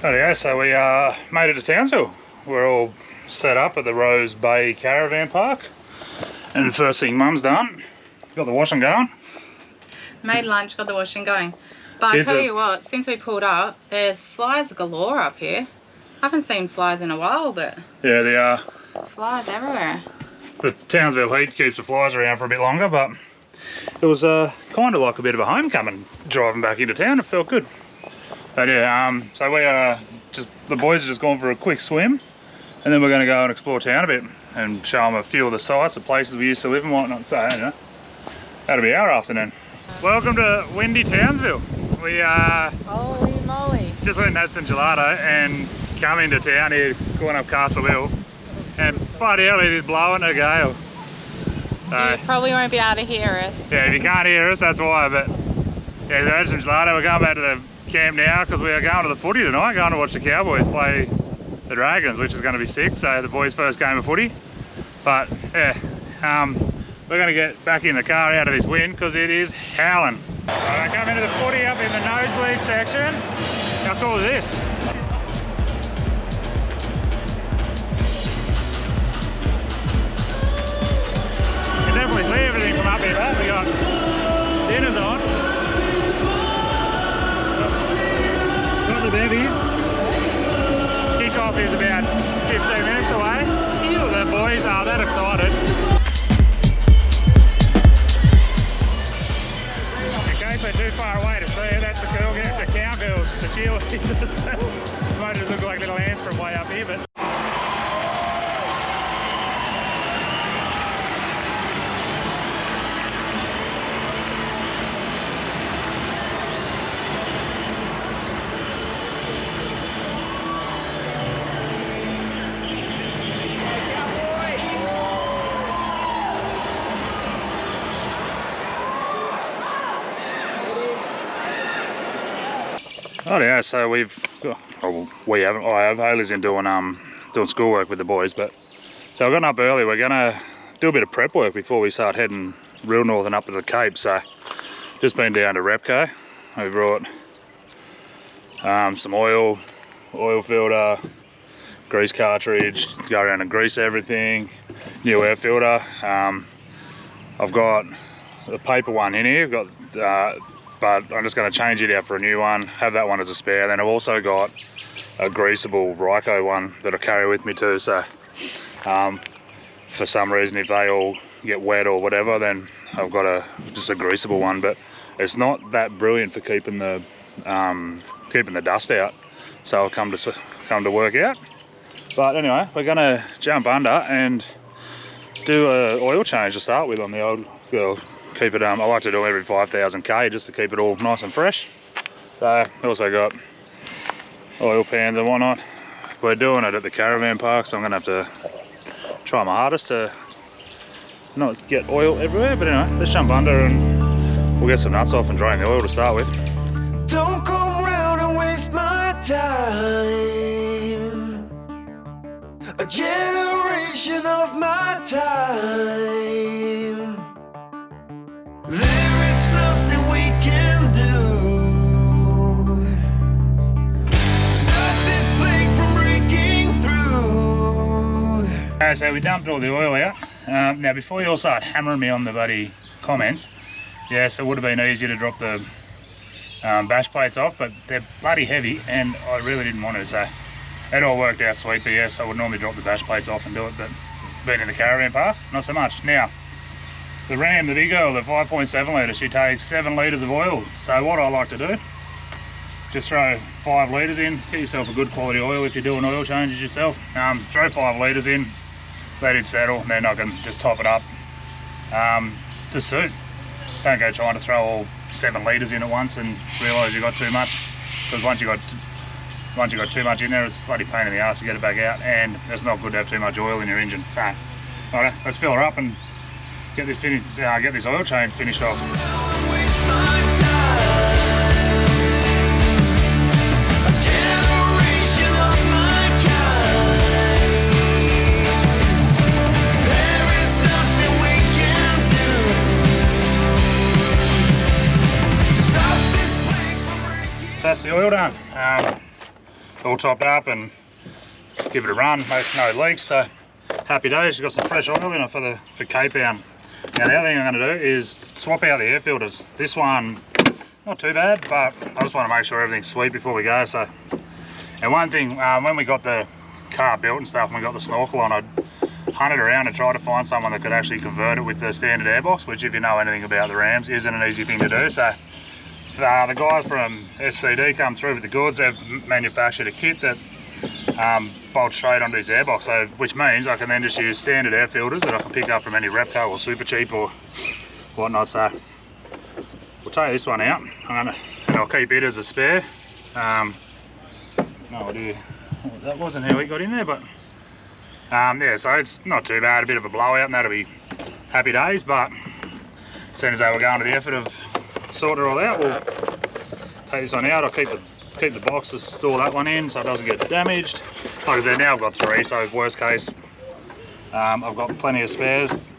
Rightio, so we made it to Townsville. We're all set up at the Rose Bay Caravan Park. And the first thing Mum's done, got the washing going. Made lunch, got the washing going. But I tell you what, since we pulled up, there's flies galore up here. I haven't seen flies in a while, but... Yeah, they are. Flies everywhere. The Townsville heat keeps the flies around for a bit longer, but it was kind of like a bit of a homecoming driving back into town. It felt good. But yeah, so we the boys are just going for a quick swim, and then we're going to go and explore town a bit and show them a few of the sites, the places we used to live and whatnot. So, you know, that'll be our afternoon. Welcome to windy Townsville. We Holy moly! Just went and had some gelato and come into town here, going up Castle Hill, and bloody hell, it is blowing a gale. So, you probably won't be able to hear us. Yeah, if you can't hear us, that's why. But yeah, we had some gelato. We're going back to the camp now because we are going to the footy tonight, going to watch the Cowboys play the Dragons, which is going to be sick. So the boys' first game of footy. But yeah, we're going to get back in the car out of this wind because it is howling. Right, I come into the footy up in the nosebleed section. How cool is this? You can definitely see everything from up here, right? We got dinners on. Got the bevies. Kick-off is about 15 minutes away. Ew, the boys are that excited. Okay, so too far away to see it. That's the girl, the cowgirls, the cheerleaders. Might just look like little ants from way up here, but. Oh yeah, so I have Hayley's in doing schoolwork with the boys, but so I've gotten up early. We're gonna do a bit of prep work before we start heading real north and up to the Cape. So just been down to Repco. We brought some oil filter, grease cartridge, go around and grease everything, new air filter. I've got the paper one in here. But I'm just going to change it out for a new one, have that one as a spare. Then I've also got a greasable Ryco one that I carry with me too. So for some reason, if they all get wet or whatever, then I've got just a greasable one. But it's not that brilliant for keeping the dust out. So I'll come to work out. But anyway, we're going to jump under and do an oil change to start with on the old girl. Keep it, I like to do every 5,000 K just to keep it all nice and fresh. So also got oil pans and whatnot. We're doing it at the caravan park, so I'm gonna have to try my hardest to not get oil everywhere. But anyway, let's jump under and we'll get some nuts off and drain the oil to start with. Don't come round and waste my time. A generation of my time. There is nothing we can do. Stop this plague from breaking through. So we dumped all the oil out. Now before you all start hammering me on the bloody comments, yes, it would have been easier to drop the bash plates off, but they're bloody heavy and I really didn't want to, so it all worked out sweet. But yes, I would normally drop the bash plates off and do it, but being in the caravan park, not so much. Now, the Ram, the big girl, the 5.7 litre, she takes 7 litres of oil. So what I like to do, just throw 5 litres in, get yourself a good quality oil if you're doing oil changes yourself. Throw 5 litres in, let it settle, and then I can just top it up to suit. Don't go trying to throw all 7 litres in at once and realise you got too much, because once you got too much in there, it's a bloody pain in the ass to get it back out, and it's not good to have too much oil in your engine. So, alright, let's fill her up and get this oil change finished off. That's the oil done. all topped up and give it a run, no leaks, so happy days. She's got some fresh oil in it for Cape Town. Now the other thing I'm going to do is swap out the air filters. This one, not too bad, but I just want to make sure everything's sweet before we go. So, and one thing, when we got the car built and stuff, and we got the snorkel on, I hunted around and tried to find someone that could actually convert it with the standard airbox, which if you know anything about the Rams, isn't an easy thing to do. So the guys from SCD come through with the goods. They've manufactured a kit that bolts straight onto this airbox, so which means I can then just use standard air filters that I can pick up from any Repco or Super Cheap or whatnot. So we'll take this one out, and I'll keep it as a spare. No idea what that was and how it got in there, but yeah, so it's not too bad. A bit of a blowout, and that'll be happy days. But as soon as they were going to the effort of sorting it all out, we'll take this one out. I'll keep the box to store that one in so it doesn't get damaged. Like I said, now I've got 3, so worst case, I've got plenty of spares.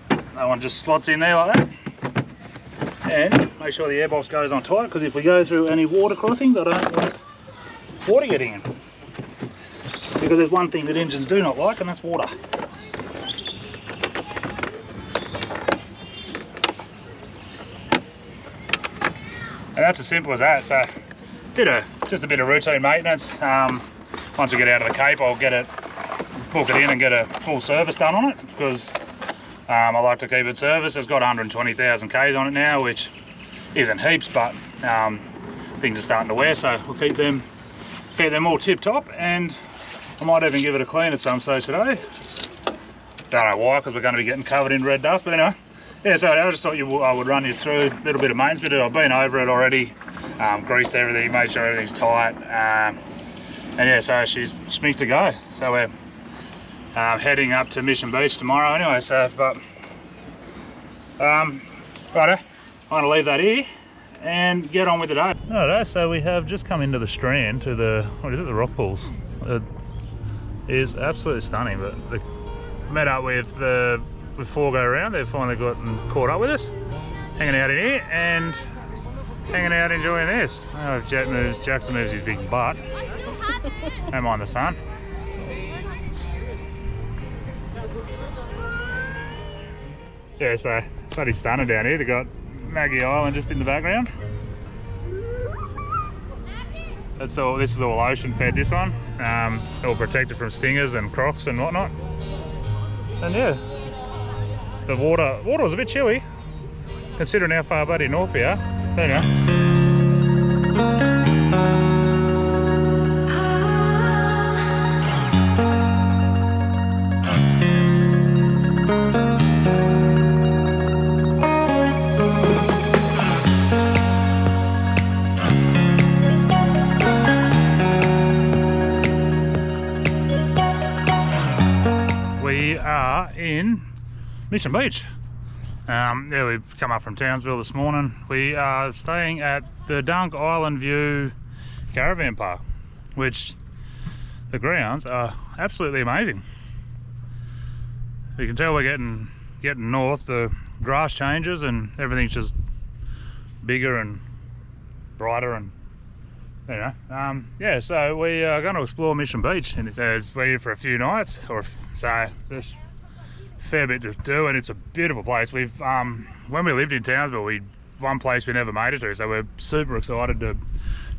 That one just slots in there like that. And make sure the airbox goes on tight, because if we go through any water crossings, I don't want water getting in. Because there's one thing that engines do not like, and that's water. And that's as simple as that. So just a bit of routine maintenance. Once we get out of the Cape, I'll book it in and get a full service done on it, because I like to keep it serviced. It's got 120,000 Ks on it now, which isn't heaps, but things are starting to wear, so we'll keep them all tip top, and I might even give it a clean at some stage today. Don't know why, because we're going to be getting covered in red dust, but anyway. Yeah, so I just thought I would run you through a little bit of maintenance we do. I've been over it already, greased everything, made sure everything's tight, and yeah, so she's smicked to go. So we're heading up to Mission Beach tomorrow anyway, so, but, righto, I'm going to leave that here and get on with the day. Alright, so we have just come into the strand to the, what is it, the rock pools. It is absolutely stunning, but they met up with 4 go around. They've finally gotten caught up with us, hanging out in here and hanging out enjoying this. Oh, if Jackson moves his big butt. Don't mind the sun. Yeah, so bloody stunning down here. They've got Maggie Island just in the background. That's all. This is all ocean fed, this one. All protected from stingers and crocs and whatnot. And yeah, the water was a bit chilly, considering how far bloody north we are. But anyway. We are in Mission Beach. Yeah, we've come up from Townsville this morning. We are staying at the Dunk Island View Caravan Park, which the grounds are absolutely amazing. You can tell we're getting north. The grass changes and everything's just bigger and brighter, and you know, yeah. So we are going to explore Mission Beach, and we're here for a few nights, or so. There's fair bit to do, and it's a beautiful place. We've when we lived in Townsville, one place we never made it to, so we're super excited to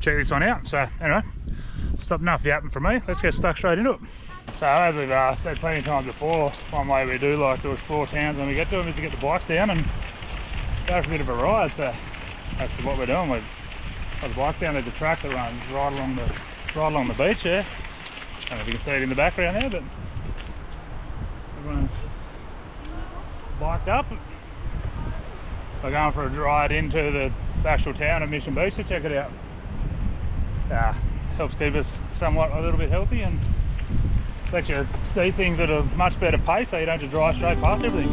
check this one out. So anyway, stop enough yapping from me. Let's get stuck straight into it. So as we've said plenty of times before, one way we do like to explore towns when we get to them is to get the bikes down and go for a bit of a ride. So that's what we're doing. We've got the bikes down. There's a track that runs right along the beach there. I don't know if you can see it in the background there, but everyone's biked up. We're going for a ride into the actual town of Mission Beach to check it out. Helps keep us somewhat a little bit healthy and let you see things at a much better pace, so you don't just drive straight past everything.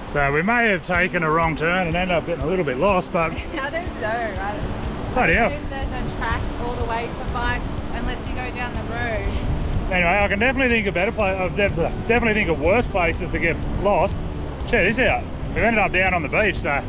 So So we may have taken a wrong turn and ended up getting a little bit lost, but I don't know. bloody hell. There's a track all the way for bikes unless you go down the road. Anyway, I can definitely think of better places. Definitely think of worse places to get lost. Check this out. We've ended up down on the beach, so.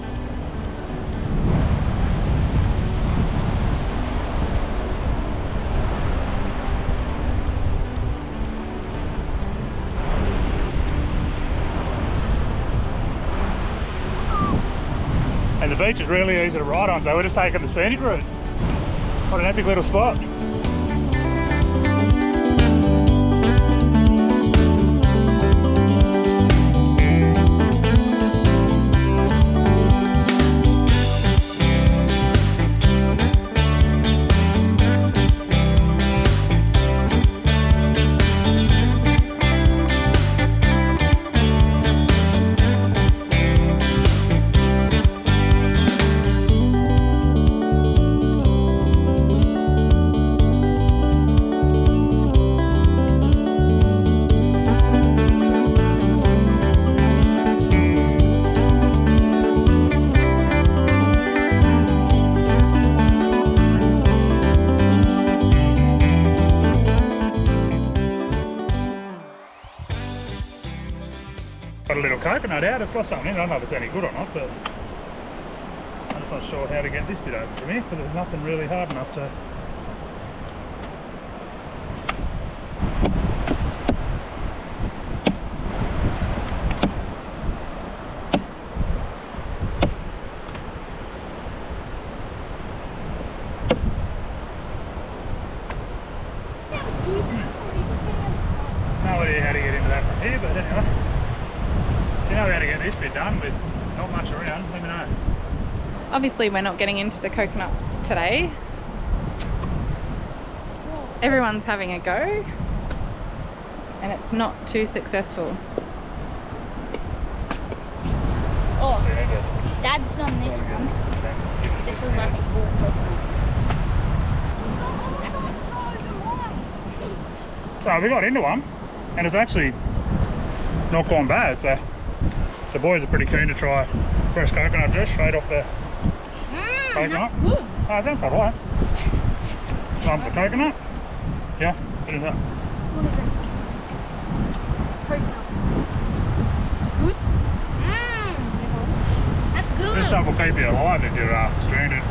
And the beach is really easy to ride on, so we're just taking the scenic route. What an epic little spot. Got a little coconut out, it's got something in it. I don't know if it's any good or not, but I'm just not sure how to get this bit open from here, because there's nothing really hard enough to. No idea how to get into that from here, but anyway. If you know how to get this bit done with not much around, let me know. Obviously we're not getting into the coconuts today. Everyone's having a go and it's not too successful. Oh, So you need to Dad's done this try to one. get- This was like a full coconut. So we got into one, and it's actually not gone bad. So the boys are pretty keen to try fresh coconut juice straight off the coconut. Good. Oh, I think alright. Some for coconut. Yeah, it is that. What is it? Coconut. Good? That's good. This stuff will keep you alive if you're stranded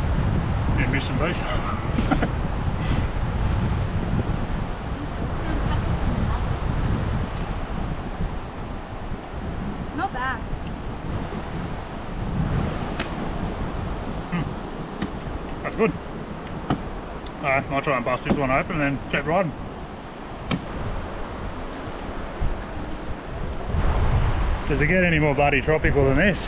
in Mission Beach. Not bad. That's good. Alright, I'll try and bust this one open and then keep riding. Does it get any more bloody tropical than this?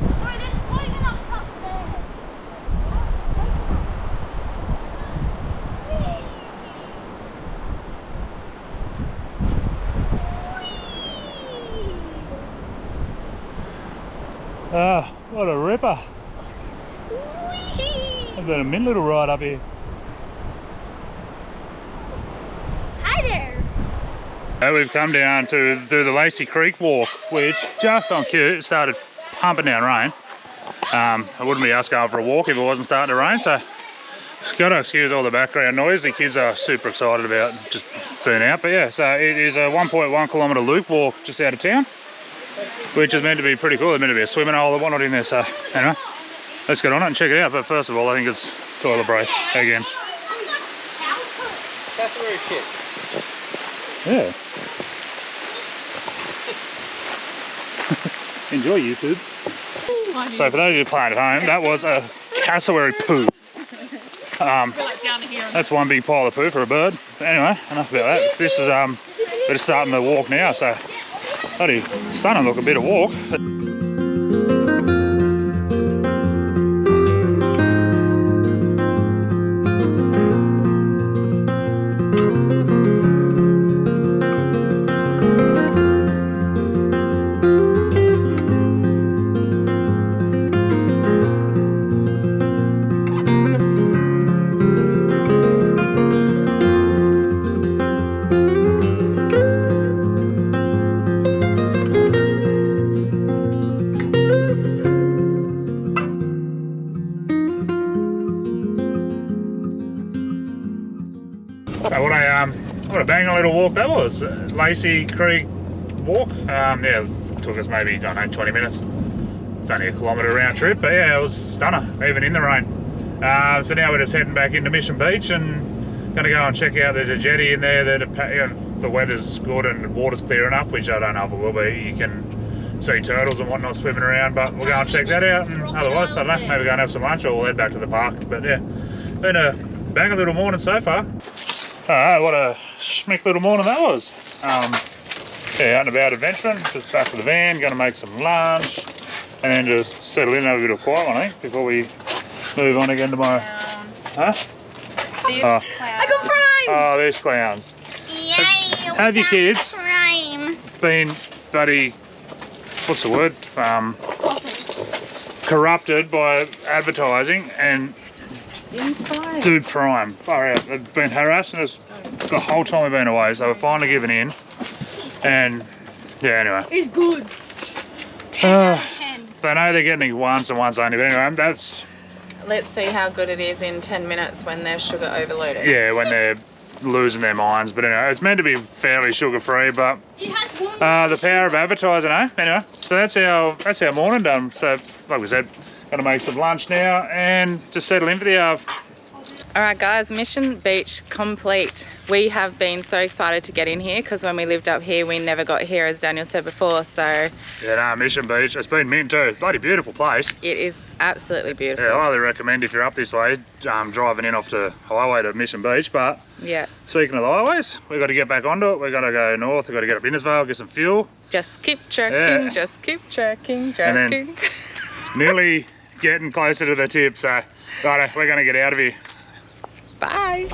Oh, there's coconuts up there. Ah, what a ripper. I've got a mint little ride up here. Hi there. We've come down to do the Lacey Creek walk, which just on cue it started pumping down rain. I wouldn't be us going for a walk if it wasn't starting to rain, so just got to excuse all the background noise. The kids are super excited about just being out, but yeah, so it is a 1.1 kilometre loop walk just out of town, which is meant to be pretty cool. There's meant to be a swimming hole and whatnot in there, so anyway, let's get on it and check it out. But first of all, I think it's toilet break again. That's very shit. Yeah. Enjoy YouTube. So for those of you playing at home, that was a cassowary poo. That's one big pile of poo for a bird. But anyway, enough about that. This is we're just starting the walk now, so bloody starting to look a bit of walk. What a banger little walk that was. Lacey Creek walk. Yeah, it took us maybe, I don't know, 20 minutes. It's only a kilometre round trip, but yeah, it was stunner, even in the rain. So now we're just heading back into Mission Beach and going to go and check out. There's a jetty in there that if the weather's good and the water's clear enough, which I don't know if it will be. You can see turtles and whatnot swimming around, but we'll go and check that out. And otherwise, I don't know, maybe go and have some lunch or we'll head back to the park. But yeah, been a banger little morning so far. Alright, what a schmick little morning that was. Yeah, out and about adventuring, just back to the van, going to make some lunch, and then just settle in, have a bit of quiet one, eh, before we move on again tomorrow. Huh? These Oh. I got prime! Oh, there's clowns. Yay! Have your kids Prime! been bloody, what's the word? Corrupted by advertising and inside. Dude Prime, far out. They've been harassing us the whole time we've been away, so we're finally giving in. And yeah, anyway. It's good. 10 out of 10. They know they're getting it once and once only, but anyway, that's, Let's see how good it is in 10 minutes when they're sugar overloaded. yeah, when they're losing their minds. But anyway, it's meant to be fairly sugar-free, but It has one. the power of advertising, eh? Anyway, so that's our morning done. So, like we said, gonna make some lunch now and just settle in for the Alright guys, Mission Beach complete. We have been so excited to get in here because when we lived up here we never got here, as Daniel said before, so yeah, no, Mission Beach. It's been mint too. Bloody beautiful place. it is absolutely beautiful. Yeah, I highly recommend if you're up this way, driving in off the highway to Mission Beach. But Yeah, speaking of the highways, we've got to get back onto it. We've got to go north. We've got to get up Innisfail, get some fuel. just keep trekking, Yeah. just keep trekking, And then- trekking. Nearly getting closer to the tip. So, righto, we're going to get out of here. Bye.